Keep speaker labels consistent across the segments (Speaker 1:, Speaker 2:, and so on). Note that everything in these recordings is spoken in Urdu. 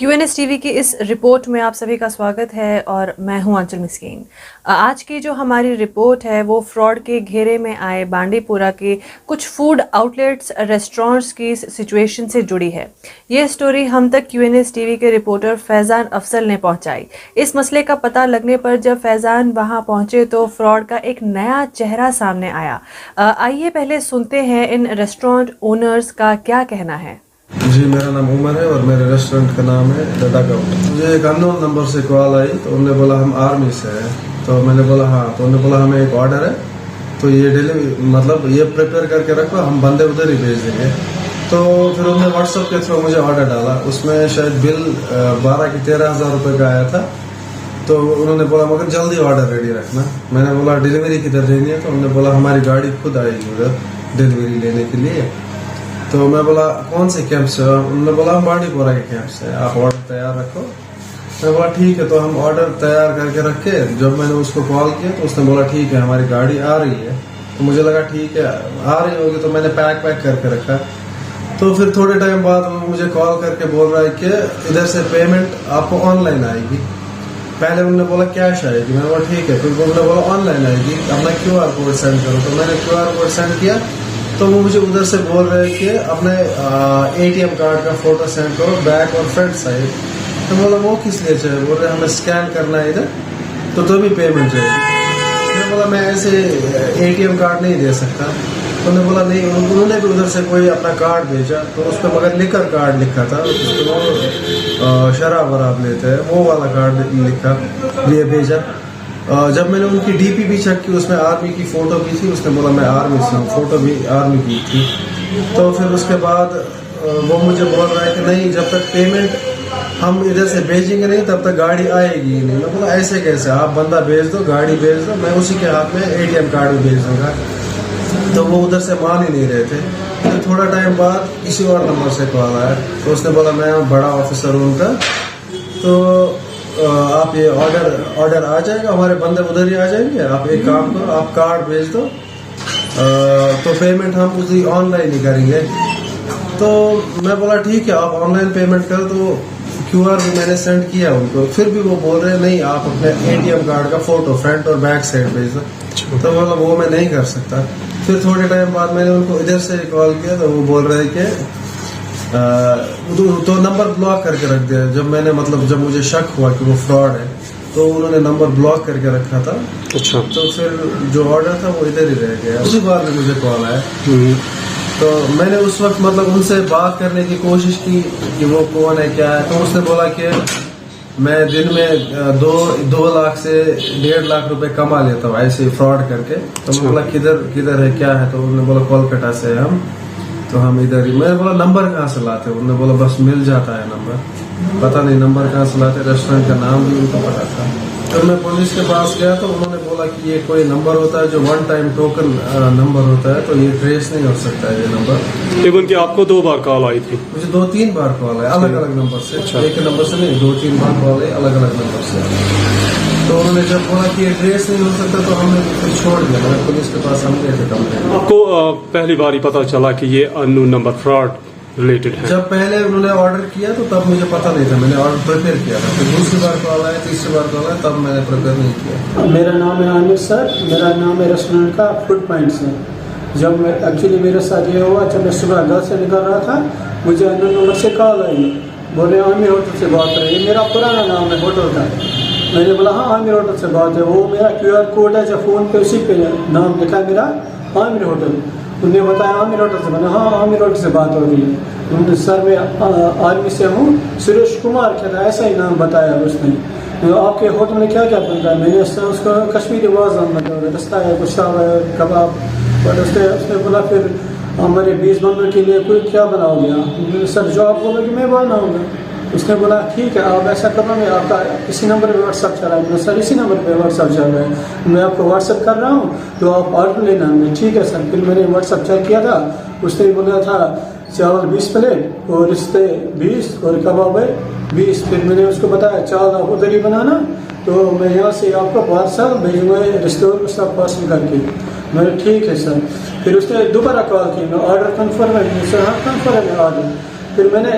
Speaker 1: QNS ٹی وی کی اس رپورٹ میں آپ سبھی کا سواگت ہے اور میں ہوں آنچل مسکین۔ آج کی جو ہماری رپورٹ ہے وہ فراڈ کے گھیرے میں آئے بانڈی پورہ کے کچھ فوڈ آؤٹ لیٹس ریسٹورنٹس کی سچویشن سے جڑی ہے۔ یہ سٹوری ہم تک QNS ٹی وی کے رپورٹر فیضان افضل نے پہنچائی۔ اس مسئلے کا پتہ لگنے پر جب فیضان وہاں پہنچے تو فراڈ کا ایک نیا چہرہ سامنے آیا۔ آئیے پہلے سنتے ہیں ان ریسٹورنٹ اونرز کا کیا کہنا ہے۔
Speaker 2: جی، میرا نام عمر ہے اور میرے ریسٹورنٹ کا نام ہے ڈاٹا گاؤٹ۔ مجھے ایک ان نون نمبر سے کال آئی تو انہوں نے بولا ہم آرمی سے ہیں، تو میں نے بولا ہاں، تو انہوں نے بولا ہمیں ایک آرڈر ہے تو یہ ڈیلیوری مطلب یہ پریپیئر کر کے رکھو، ہم بندے ادھر ہی بھیج دیں گے۔ تو پھر انہوں نے واٹس ایپ کے تھرو مجھے آرڈر ڈالا، اس میں شاید بل 13,000 روپے کا آیا تھا۔ تو انہوں نے بولا مگر جلدی آرڈر ریڈی رکھنا۔ میں نے بولا ڈیلیوری کدھر دینی ہے؟ تو انہوں نے بولا ہماری گاڑی خود آئے گی ادھر ڈیلیوری لینے کے لیے۔ تو میں بولا کون سے کیمپ سے؟ انہوں نے بولا ہم بانڈی پورہ کے کیمپ سے، آپ آرڈر تیار رکھو۔ میں بولا ٹھیک ہے، تو ہم آرڈر تیار کر کے رکھے۔ جب میں نے اس کو کال کیا تو اس نے بولا ٹھیک ہے ہماری گاڑی آ رہی ہے۔ تو مجھے لگا ٹھیک ہے آ رہی ہوگی، تو میں نے پیک کر کے رکھا۔ تو پھر تھوڑے ٹائم بعد مجھے کال کر کے بول رہا ہے کہ ادھر سے پیمنٹ آپ کو آن لائن آئے گی۔ پہلے انہوں نے بولا کیش آئے گی، میں نے بولا ٹھیک ہے، پھر انہوں نے بولا آن لائن آئے گی، اپنا QR کوڈ سینڈ کرو۔ تو میں نے QR کوڈ سینڈ کیا تو وہ مجھے ادھر سے بول رہے ہیں کہ اپنے ATM کارڈ کا فوٹو سینڈ کرو بیک اور فرنٹ سائڈ۔ تو بولا وہ کس لیے چاہیے؟ بول رہے ہمیں اسکین کرنا ہے ادھر تو تبھی پیمنٹ چاہیے۔ میں بولا میں ایسے ATM کارڈ نہیں دے سکتا۔ تو انہوں نے بولا نہیں، انہوں نے بھی ادھر سے کوئی اپنا کارڈ بھیجا تو اس پہ مگر لکر کارڈ لکھا تھا، جس پہ وہ شراب وراب لیتے ہیں، وہ والا کارڈ لکھا یہ بھیجا۔ جب میں نے ان کی DP بھی چیک کی، اس میں آرمی کی فوٹو بھی تھی، اس نے بولا میں آرمی سے ہوں، فوٹو بھی آرمی کی تھی۔ تو پھر اس کے بعد وہ مجھے بول رہا ہے کہ نہیں، جب تک پیمنٹ ہم ادھر سے بھیجیں گے نہیں تب تک گاڑی آئے گی نہیں۔ میں بولا ایسے کیسے؟ آپ بندہ بھیج دو، گاڑی بھیج دو، میں اسی کے ہاتھ میں ATM کارڈ بھی بھیج دوں گا۔ تو وہ ادھر سے مان ہی نہیں رہے تھے۔ پھر تھوڑا ٹائم بعد کسی اور نمبر سے کال آیا تو اس نے بولا میں بڑا آفیسر ہوں ان کا، تو آپ یہ آرڈر آ جائے گا، ہمارے بندے ادھر ہی آ جائیں گے، آپ ایک کام کرو آپ کارڈ بھیج دو تو پیمنٹ ہم اسی آن لائن ہی کریں گے۔ تو میں بولا ٹھیک ہے آپ آن لائن پیمنٹ کرو۔ تو QR بھی میں نے سینڈ کیا ان کو، پھر بھی وہ بول رہے نہیں آپ اپنے ATM کارڈ کا فوٹو فرنٹ اور بیک سائڈ بھیج دو۔ تو بولا وہ میں نہیں کر سکتا۔ پھر تھوڑے ٹائم بعد میں نے ان کو ادھر سے کال کیا تو وہ بول رہے کہ تو نمبر بلاک کر کے رکھ دیا۔ جب میں نے جب مجھے شک ہوا کہ وہ فراڈ ہے تو انہوں نے نمبر بلاک کر کے رکھا تھا۔ اچھا، تو پھر جو آرڈر تھا وہ ادھر ہی رہ گیا۔ اسی بار میں مجھے کال آیا تو میں نے اس وقت ان سے بات کرنے کی کوشش کی کہ وہ کون ہے کیا ہے۔ تو اس نے بولا کہ میں دن میں 2 لاکھ سے 1.5 لاکھ روپے کما لیتا ہوں ایسے فراڈ کر کے۔ تو میں بولا کدھر ہے کیا ہے؟ تو انہوں نے بولا کولکتہ سے ہم، تو ہم ادھر ہی۔ میں نے بولا نمبر کہاں سے لاتے؟ انہوں نے بولا بس مل جاتا ہے نمبر، پتہ نہیں نمبر کہاں سے لاتے۔ ریسٹورینٹ کا نام بھی ان کو پتا تھا۔ جب میں پولیس کے پاس گیا تو انہوں نے بولا کہ یہ کوئی نمبر ہوتا ہے جو 1 ٹائم ٹوکن نمبر ہوتا ہے، تو یہ ٹریس نہیں ہو سکتا ہے یہ نمبر۔
Speaker 3: ایون کہ آپ کو 2 بار کال آئی تھی؟
Speaker 2: مجھے 2-3 بار کال ہے الگ الگ نمبر سے، ایک نمبر سے نہیں، 2-3 بار کال ہے الگ الگ نمبر سے۔ تو انہوں نے جب بولا کہ یہ ٹریس نہیں ہو سکتا تو ہم نے پھر چھوڑ دیا۔ میں پولیس کے پاس ہم گئے تھے کمپلین۔
Speaker 3: آپ کو پہلی بار ہی پتا چلا کہ یہ ان نون نمبر فراڈ ریلیٹڈ ہے؟
Speaker 2: جب پہلے انہوں نے آرڈر کیا تو تب مجھے پتا نہیں تھا، میں نے آرڈر پریپیئر کیا تھا۔ پھر دوسری بار کال آیا، تیسری بار کال آیا، تب میں نے پریپیئر نہیں کیا۔
Speaker 4: میرا نام ہے عامر سر، میرا نام ہے ریسٹورینٹ کا فوڈ پوائنٹ سے۔ جب میں ایکچولی میرے ساتھ یہ ہوا، جب میں صبح گھر سے نکل رہا تھا مجھے ان نمبر سے کال آئی، بولے عامر ہوٹل سے بات کر رہے ہیں، میرا پرانا نام ہے ہوٹل کا۔ میں نے بولا ہاں عامر ہوٹل سے بات ہے، وہ میرا QR کوڈ ہے جو فون پہ اسی پہ نام لکھا ہے میرا عامر ہوٹل۔ انہوں نے بتایا عامر ہوٹل سے، میں نے ہاں عامر ہوٹل سے بات ہو رہی ہے۔ انہوں نے سر میں آرمی سے ہوں، سریش کمار کیا تھا ایسا ہی نام بتایا اس نے۔ آپ کے ہوٹل میں کیا کیا بنتا ہے؟ میں نے اس کو کشمیری وازوان بتایا، رستہ ہے، گوشتاب ہے، کباب۔ اور اس نے بولا پھر ہمارے 20 بندوں کے لیے کوئی کیا بناؤ گیا؟ سر جو آپ بولو کہ میں بناؤں گا۔ اس نے بولا ٹھیک ہے آپ ایسا کرنا، میں آپ کا اسی نمبر پہ واٹس ایپ چل رہا ہے۔ سر اسی نمبر پہ واٹس ایپ چل رہا ہے، میں آپ کو واٹس ایپ کر رہا ہوں تو آپ آرڈر لینا ہے۔ ٹھیک ہے سر۔ پھر میں نے واٹس ایپ چیک کیا تھا، اس نے بولا تھا چاول 20 پلیٹ اور رشتے 20 اور کباب 20۔ پھر میں نے اس کو بتایا چاول آپ ادھر ہی بنانا، تو میں یہاں سے آپ کو پارسل بھیجوں گا رشتے اور اس کا پارسل کر کے۔ میں نے ٹھیک ہے سر۔ پھر اس نے دوبارہ کال کی، میں آرڈر کنفرم ہے؟ سر ہاں کنفرم ہے آرڈر۔ پھر میں نے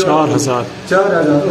Speaker 4: 4,000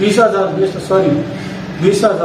Speaker 4: 20,000